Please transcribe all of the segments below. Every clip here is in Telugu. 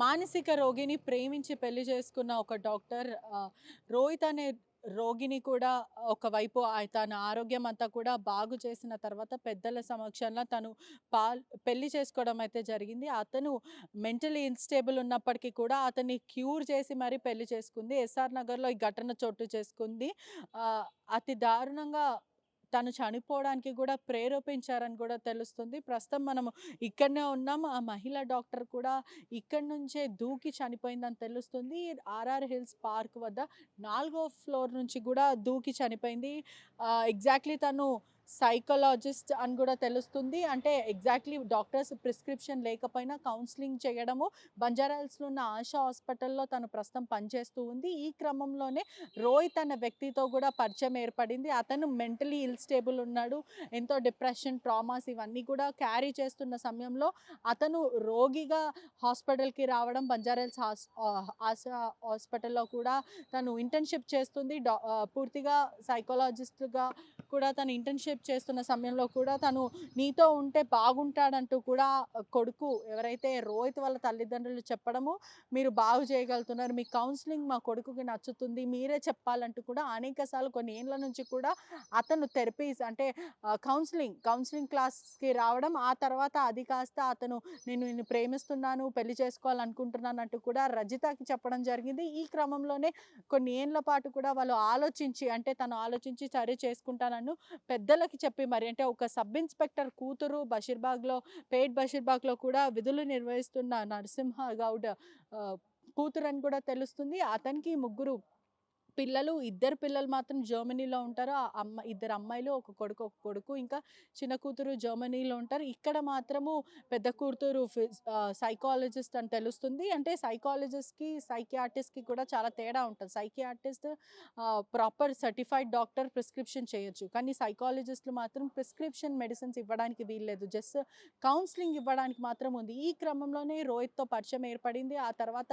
మానసిక రోగిని ప్రేమించి పెళ్లి చేసుకున్న ఒక డాక్టర్ రోహిత్ అనే రోగిని కూడా ఒకవైపు తన ఆరోగ్యం అంతా కూడా బాగు చేసిన తర్వాత పెద్దల సమక్షంలో తను పెళ్లి చేసుకోవడం అయితే జరిగింది. అతను మెంటలీ ఇన్‌స్టేబుల్ ఉన్నప్పటికీ కూడా అతన్ని క్యూర్ చేసి మరీ పెళ్లి చేసుకుంది. ఎస్ఆర్ నగర్‌లో ఈ ఘటన చోటు చేసుకుంది. ఆహ్, అతి దారుణంగా తను చనిపోవడానికి కూడా ప్రేరేపించారని కూడా తెలుస్తుంది. ప్రస్తుతం మనము ఇక్కడనే ఉన్నాం. ఆ మహిళా డాక్టర్ కూడా ఇక్కడి నుంచే దూకి చనిపోయిందని తెలుస్తుంది. ఆర్ఆర్ హిల్స్ పార్క్ వద్ద 4వ ఫ్లోర్ నుంచి కూడా దూకి చనిపోయింది. ఎగ్జాక్ట్‌లీ తను సైకాలజిస్ట్ అని కూడా తెలుస్తుంది. అంటే ఎగ్జాక్ట్‌లీ డాక్టర్స్ ప్రిస్క్రిప్షన్ లేకపోయినా కౌన్సెలింగ్ చేయడము బంజారాహిల్స్‌లో ఉన్న ఆశా హాస్పిటల్‌లో తను ప్రస్తుతం పనిచేస్తూ ఉంది. ఈ క్రమంలోనే రోహిత్ అన్న వ్యక్తితో కూడా పరిచయం ఏర్పడింది. అతను మెంటలీ ఇల్ స్టేబుల్ ఉన్నాడు. ఎంతో డిప్రెషన్, ట్రామాస్ ఇవన్నీ కూడా క్యారీ చేస్తున్న సమయంలో అతను రోగిగా హాస్పిటల్‌కి రావడం బంజారాహిల్స్ ఆశా హాస్పిటల్‌లో కూడా తను ఇంటర్న్‌షిప్ చేస్తుంది. పూర్తిగా సైకాలజిస్ట్‌గా కూడా తను ఇంటర్న్‌షిప్ చేస్తున్న సమయంలో కూడా తను నీతో ఉంటే బాగుంటాడంటూ కూడా కొడుకు ఎవరైతే రోహిత్ వాళ్ళ తల్లిదండ్రులు చెప్పడము, మీరు బాగు చేయగలుగుతున్నారు. మీ కౌన్సెలింగ్ మా కొడుకుకి నచ్చుతుంది. మీరే చెప్పాలంటూ కూడా అనేక సార్లు కొన్ని ఏండ్ల నుంచి కూడా అతను థెరపీస్ అంటే కౌన్సెలింగ్ క్లాస్‌కి రావడం. ఆ తర్వాత అది కాస్త అతను నేను నిన్ను ప్రేమిస్తున్నాను, పెళ్లి చేసుకోవాలనుకుంటున్నాను అంటూ కూడా రజితకి చెప్పడం జరిగింది. ఈ క్రమంలోనే కొన్ని ఏండ్ల పాటు కూడా వాళ్ళు ఆలోచించి అంటే తను ఆలోచించి సరే చేసుకుంటానన్ను పెద్దలకి చెప్పి మరి అంటే ఒక సబ్ ఇన్స్‌పెక్టర్ కూతురు బషీర్బాగ్‌లో కూడా విధులు నిర్వహిస్తున్న నరసింహ గౌడ్ ఆహ్, కూతురని కూడా తెలుస్తుంది. అతనికి ముగ్గురు పిల్లలు, ఇద్దరు పిల్లలు మాత్రం జర్మనీలో ఉంటారు. ఇద్దరు అమ్మాయిలు, ఒక కొడుకు ఇంకా చిన్న కూతురు జర్మనీలో ఉంటారు. ఇక్కడ మాత్రము పెద్ద కూతురు సైకాలజిస్ట్ అని తెలుస్తుంది. అంటే సైకాలజిస్ట్‌కి, సైకియాట్రిస్ట్‌కి కూడా చాలా తేడా ఉంటది. Psychiatrist proper certified doctor prescription చేయొచ్చు. కానీ సైకాలజిస్ట్‌లు మాత్రం ప్రిస్క్రిప్షన్ మెడిసిన్స్ ఇవ్వడానికి వీల్లేదు. జస్ట్ కౌన్సెలింగ్ ఇవ్వడానికి మాత్రం ఉంది. ఈ క్రమంలోనే రోహిత్‌తో పరిచయం ఏర్పడింది. ఆ తర్వాత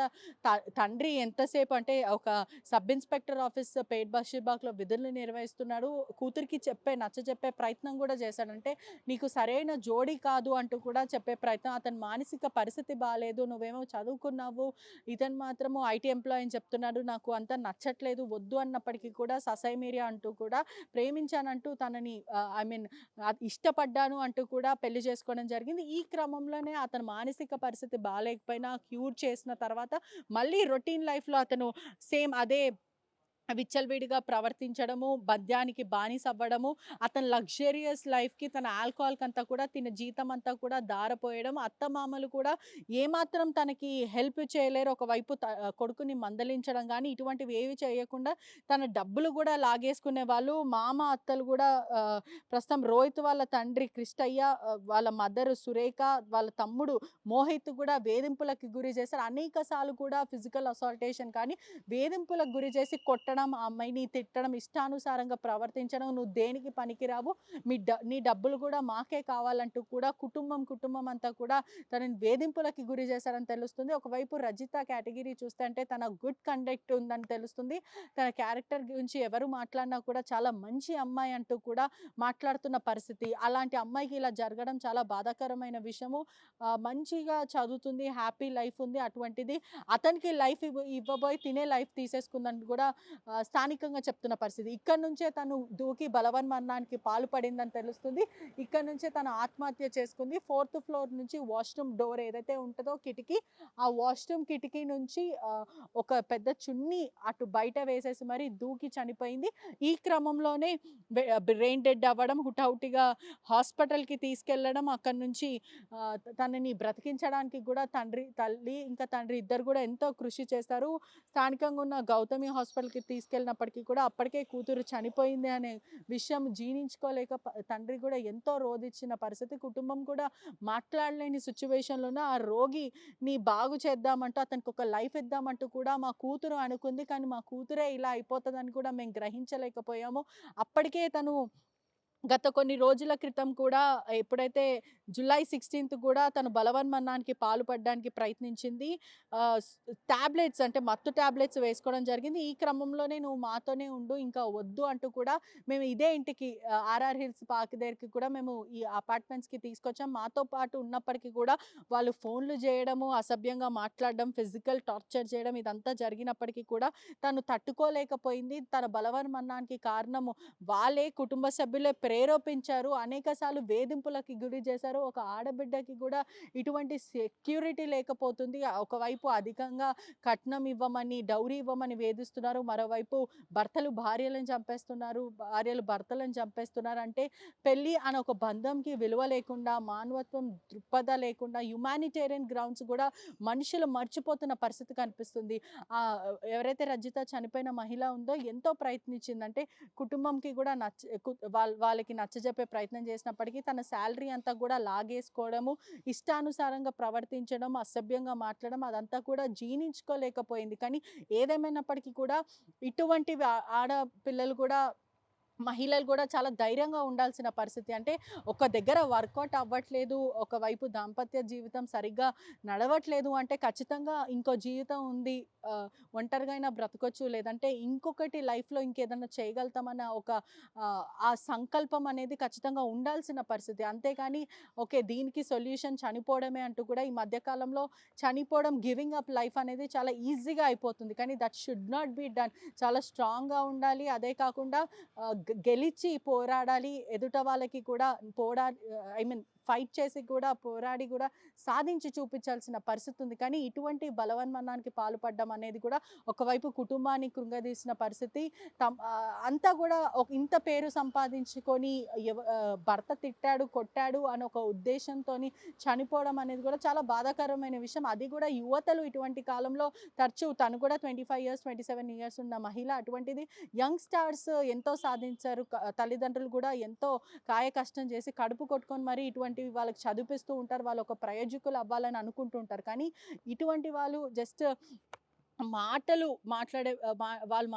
తండ్రి ఎంతసేపు అంటే ఒక సబ్ ఇన్స్‌పెక్టర్ ఆఫీస్ పేట్ బషీర్బాగ్‌లో విధులు నిర్వహిస్తున్నాడు. కూతురికి నచ్చజెప్పే ప్రయత్నం గూడా చేశాడు. అంటే నీకు సరైన జోడీ కాదు అంటూ కూడా చెప్పే ప్రయత్నం. అతని మానసిక పరిస్థితి బాలేదు. నువ్వేమో చదువుకున్నావు. ఇతను మాత్రము ఐటీ ఎంప్లాయీ అని చెప్తున్నాడు. నాకు అంతా నచ్చట్లేదు. వద్దు అన్నప్పటికీ కూడా ససైమిరియా అంటూ కూడా ప్రేమించానంటూ తనని ఐ మీన్ ఇష్టపడ్డాను అంటూ కూడా పెళ్లి చేసుకోవడం జరిగింది. ఈ క్రమంలోనే అతని మానసిక పరిస్థితి బాలేకపోయినా క్యూర్ చేసిన తర్వాత మళ్ళీ రొటీన్ లైఫ్‌లో అతను సేమ్ అదే విచ్చలవిడిగా ప్రవర్తించడము, మద్యానికి బానిసవ్వడము, అతను లగ్జరియస్ లైఫ్‌కి తన ఆల్కహాల్‌కంతా కూడా తిన జీతమంతా కూడా ధారపోయడం, అత్తమామలు కూడా ఏమాత్రం తనకి హెల్ప్ చేయలేరు. ఒకవైపు కొడుకుని మందలించడం గానీ, ఇటువంటివి ఏవి చేయకుండా తన డబ్బులు గూడా లాగేసుకునేవాళ్ళు. మామ, అత్తలు గూడా ఆహ్, ప్రస్తుతం రోహిత్ వాళ్ళ తండ్రి క్రిస్టయ్య, వాళ్ళ మదర్ సురేఖ, వాళ్ళ తమ్ముడు మోహిత్ గూడా వేధింపులకి గురి చేశారు. అనేక సార్లు కూడా ఫిజికల్ అసాల్టేషన్ కానీ వేధింపులకు గురి చేసి కొట్టడం, ఆ అమ్మాయిని తిట్టడం, ఇష్టానుసారంగా ప్రవర్తించడం, "నువ్వు దేనికి పనికిరావు. నీ డబ్బులు గూడా మాకే కావాలంటూ కూడా కుటుంబం అంతా కూడా తనని వేధింపులకి గురి చేశారని తెలుస్తుంది. ఒకవైపు రజిత కేటగిరీ చూస్తే అంటే తన గుడ్ కండక్ట్ ఉందని తెలుస్తుంది. తన క్యారెక్టర్ గురించి ఎవరు మాట్లాడినా కూడా చాలా మంచి అమ్మాయి అంటూ కూడా మాట్లాడుతున్న పరిస్థితి. అలాంటి అమ్మాయికి ఇలా జరగడం చాలా బాధాకరమైన విషయము. మంచిగా చదువుతుంది, హ్యాపీ లైఫ్ ఉంది. అటువంటిది అతనికి లైఫ్ ఇవ్వబోయి తినే లైఫ్ తీసేసుకుందని కూడా స్థానికంగా చెప్తున్న పరిస్థితి. ఇక్కడి నుంచే తను దూకి బలవన్మరణానికి పాల్పడిందని తెలుస్తుంది. ఇక్కడి నుంచే తను ఆత్మహత్య చేసుకుంది. 4థ్ ఫ్లోర్ నుంచి వాష్‌రూమ్ డోర్ ఏదైతే ఉంటదో కిటికీ, ఆ వాష్‌రూమ్ కిటికీ నుంచి ఒక పెద్ద చున్నీ అటు బయట వేసేసి మరి దూకి చనిపోయింది. ఈ క్రమంలోనే బ్రెయిన్ డెడ్ అవ్వడం, హుటాహుటిగా హాస్పిటల్‌కి తీసుకెళ్లడం, అక్కడి నుంచి తనని బ్రతికించడానికి కూడా తల్లి ఇంకా తండ్రి ఇద్దరు కూడా ఎంతో కృషి చేశారు. స్థానికంగా ఉన్న గౌతమి హాస్పిటల్‌కి తీసుకెళ్ళినప్పటికీ కూడా అప్పటికే కూతురు చనిపోయింది అనే విషయం జీర్ణించుకోలేక తండ్రి కూడా ఎంతో రోదిచ్చిన పరిస్థితి. కుటుంబం కూడా మాట్లాడలేని సిట్యుయేషన్‌లోన ఆ రోగిని బాగు చేద్దామంటూ అతనికి ఒక లైఫ్ ఇద్దామంటూ కూడా మా కూతురు అనుకుంది. కానీ మా కూతురే ఇలా అయిపోతదని కూడా మేము గ్రహించలేకపోయాము. అప్పటికే తను గత కొన్ని రోజుల క్రితం కూడా ఎప్పుడైతే జులై 16థ్ కూడా తను బలవన్మరణానికి పాల్పడడానికి ప్రయత్నించింది. టాబ్లెట్స్ అంటే మత్తు టాబ్లెట్స్ వేసుకోవడం జరిగింది. ఈ క్రమంలోనే "నువ్వు మాతోనే ఉండు, ఇంకా వద్దు" అంటూ కూడా మేము ఇదే ఇంటికి ఆర్ఆర్ హిల్స్ పార్క్ దగ్గరికి కూడా మేము ఈ అపార్ట్మెంట్స్‌కి తీసుకొచ్చాం. మాతో పాటు ఉన్నప్పటికీ కూడా వాళ్ళు ఫోన్‌లు చేయడము, అసభ్యంగా మాట్లాడడం, ఫిజికల్ టార్చర్ చేయడం ఇదంతా జరిగినప్పటికీ కూడా తను తట్టుకోలేకపోయింది. తన బలవన్మరణానికి కారణము వాళ్ళే, కుటుంబ సభ్యులే ప్రేరేపించారు. అనేక సార్లు వేధింపులకి గురి చేశారు. ఒక ఆడబిడ్డకి కూడా ఇటువంటి సెక్యూరిటీ లేకపోతుంది. ఒకవైపు అధికంగా కట్నం ఇవ్వమని, డౌరీ ఇవ్వమని వేధిస్తున్నారు. మరోవైపు భర్తలు భార్యలను చంపేస్తున్నారు. భార్యలు భర్తలను చంపేస్తున్నారు. అంటే పెళ్లి అనే ఒక బంధంకి విలువ లేకుండా, మానవత్వం దృక్పథ లేకుండా, హ్యుమానిటేరియన్ గ్రౌండ్స్ కూడా మనుషులు మర్చిపోతున్న పరిస్థితి కనిపిస్తుంది. ఎవరైతే రజిత చనిపోయిన మహిళ ఉందో ఎంతో ప్రయత్నించిందంటే కుటుంబంకి కూడా వాళ్ళకి నచ్చజెప్పే ప్రయత్నం చేసినప్పటికీ తన శాలరీ అంతా కూడా లాగేసుకోవడము, ఇష్టానుసారంగా ప్రవర్తించడం, అసభ్యంగా మాట్లాడడం అదంతా కూడా జీర్ణించుకోలేకపోయింది. కానీ ఏదేమైనప్పటికీ కూడా ఇటువంటివి ఆడపిల్లలు కూడా, మహిళలు కూడా చాలా ధైర్యంగా ఉండాల్సిన పరిస్థితి. అంటే ఒక దగ్గర వర్కౌట్ అవ్వట్లేదు, ఒకవైపు దాంపత్య జీవితం సరిగ్గా నడవట్లేదు అంటే ఖచ్చితంగా ఇంకో జీవితం ఉంది. ఒంటరిగా అయినా బ్రతకొచ్చు. లేదంటే ఇంకొకటి లైఫ్‌లో ఇంకేదన్నా చేయగలుగుతామన్న ఒక ఆ సంకల్పం అనేది ఖచ్చితంగా ఉండాల్సిన పరిస్థితి. అంతేగాని ఓకే, దీనికి సొల్యూషన్ చనిపోవడమే అంటూ కూడా ఈ మధ్య కాలంలో చనిపోవడం, గివింగ్ అప్ లైఫ్ అనేది చాలా ఈజీగా అయిపోతుంది. కానీ that should not be done. చాలా స్ట్రాంగ్‌గా ఉండాలి. అదే కాకుండా గెలిచి పోరాడాలి. ఎదుట వాళ్ళకి కూడా ఐ మీన్ ఫైట్ చేసి కూడా, పోరాడి కూడా సాధించి చూపించాల్సిన పరిస్థితి ఉంది. కానీ ఇటువంటి బలవన్మరణానికి పాల్పడడం అనేది కూడా ఒకవైపు కుటుంబాన్ని కృంగదీసిన పరిస్థితి. అంతా కూడా ఇంత పేరు సంపాదించుకొని భర్త తిట్టాడు, కొట్టాడు అని ఒక ఉద్దేశంతోని చనిపోవడం అనేది కూడా చాలా బాధాకరమైన విషయం. అది కూడా యువతలు ఇటువంటి కాలంలో తను కూడా 25 ఇయర్స్, 27 ఇయర్స్ ఉన్న మహిళ. అటువంటిది యంగ్ స్టార్స్ ఎంతో సాధించారు. తల్లిదండ్రులు కూడా ఎంతో కాయ కష్టం చేసి కడుపు కొట్టుకొని మరి ఇటువంటివి వాళ్ళకి చదివిపిస్తూ ఉంటారు. వాళ్ళు ఒక ప్రయోజకులు అవ్వాలని అనుకుంటూ ఉంటారు. కానీ ఇటువంటి వాళ్ళు జస్ట్ మాటలు మాట్లాడే వాళ్ళు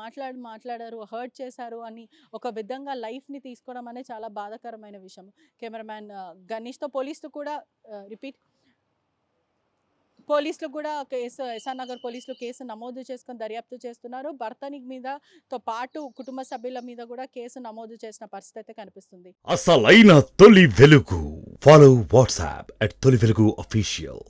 మాట్లాడారు, హర్ట్ చేశారు అని ఒక విధంగా లైఫ్‌ని తీసుకోవడం అనేది చాలా బాధాకరమైన విషయం. కెమెరామ్యాన్ గణేష్‌తో పోలీసులు కూడా రిపీట్ పోలీసులు కూడా ఎస్ఆర్ నగర్ పోలీసులు కేసు నమోదు చేసుకొని దర్యాప్తు చేస్తున్నారు. భర్తని మీదతో పాటు కుటుంబ సభ్యుల మీద కూడా కేసు నమోదు చేసిన పరిస్థితి అయితే కనిపిస్తుంది. అసలైన తొలి వెలుగు. ఫాలో వాట్సాప్ @తొలి వెలుగు అఫీషియల్.